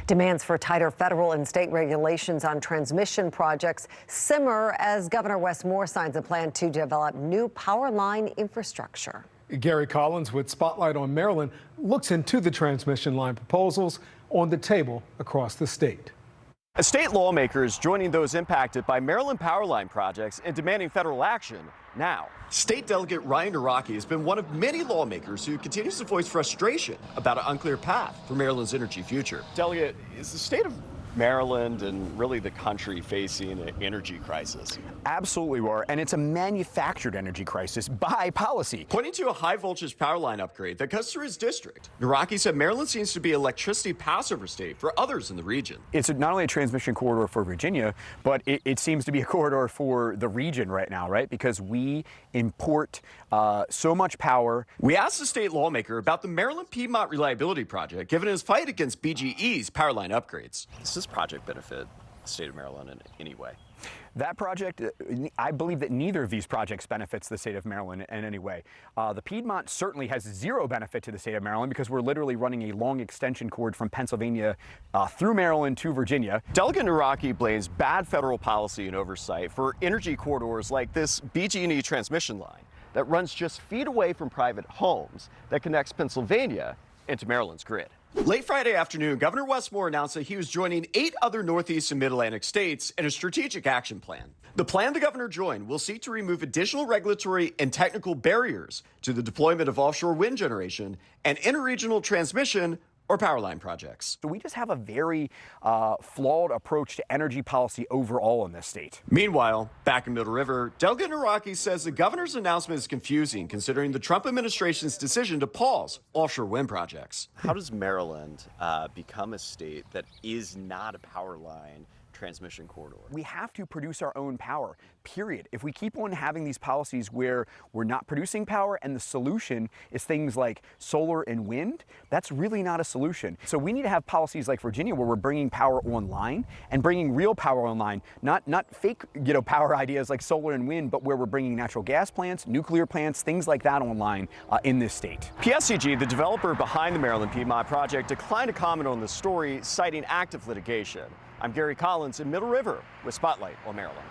Demands for tighter federal and state regulations on transmission projects simmer as Governor Wes Moore signs a plan to develop new power line infrastructure. Gary Collins with Spotlight on Maryland looks into the transmission line proposals on the table across the state. State lawmakers joining those impacted by Maryland power line projects and demanding federal action now. State Delegate Ryan Naraki has been one of many lawmakers who continues to voice frustration about an unclear path for Maryland's energy future. Delegate, is the state of Maryland and really the country facing an energy crisis? Absolutely, we are, and it's a manufactured energy crisis by policy. Pointing to a high-voltage power line upgrade that cuts through his district, Naraki said Maryland seems to be an electricity passover state for others in the region. It's not only a transmission corridor for Virginia, but it seems to be a corridor for the region right now, right? Because we import so much power. We asked the state lawmaker about the Maryland Piedmont Reliability Project, given his fight against BGE's power line upgrades. Does this project benefit the state of Maryland in any way? That project, I believe that neither of these projects benefits the state of Maryland in any way. The Piedmont certainly has zero benefit to the state of Maryland because we're literally running a long extension cord from Pennsylvania through Maryland to Virginia. Delegate Naraki blames bad federal policy and oversight for energy corridors like this BG&E transmission line that runs just feet away from private homes that connects Pennsylvania into Maryland's grid. Late Friday afternoon, Governor Wes Moore announced that he was joining 8 other Northeast and Mid-Atlantic states in a strategic action plan. The plan the governor joined will seek to remove additional regulatory and technical barriers to the deployment of offshore wind generation and interregional transmission or power line projects. So we just have a very flawed approach to energy policy overall in this state. Meanwhile, back in Middle River, Delegate Naraki says the governor's announcement is confusing considering the Trump administration's decision to pause offshore wind projects. How does Maryland become a state that is not a power line transmission corridor? We have to produce our own power, period. If we keep on having these policies where we're not producing power and the solution is things like solar and wind, that's really not a solution. So we need to have policies like Virginia where we're bringing power online and bringing real power online, not fake power ideas like solar and wind, but where we're bringing natural gas plants, nuclear plants, things like that online in this state. PSCG, the developer behind the Maryland Piedmont project, declined to comment on the story, citing active litigation. I'm Gary Collins in Middle River with Spotlight on Maryland.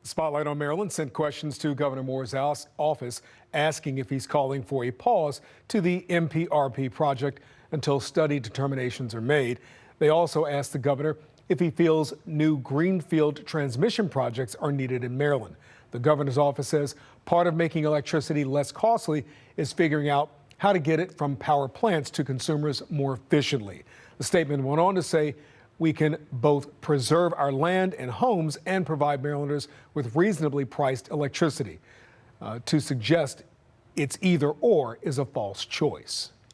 Spotlight on Maryland sent questions to Governor Moore's office asking if he's calling for a pause to the MPRP project until study determinations are made. They also asked the governor if he feels new greenfield transmission projects are needed in Maryland. The governor's office says part of making electricity less costly is figuring out how to get it from power plants to consumers more efficiently. The statement went on to say, we can both preserve our land and homes and provide Marylanders with reasonably priced electricity. To suggest it's either or is a false choice.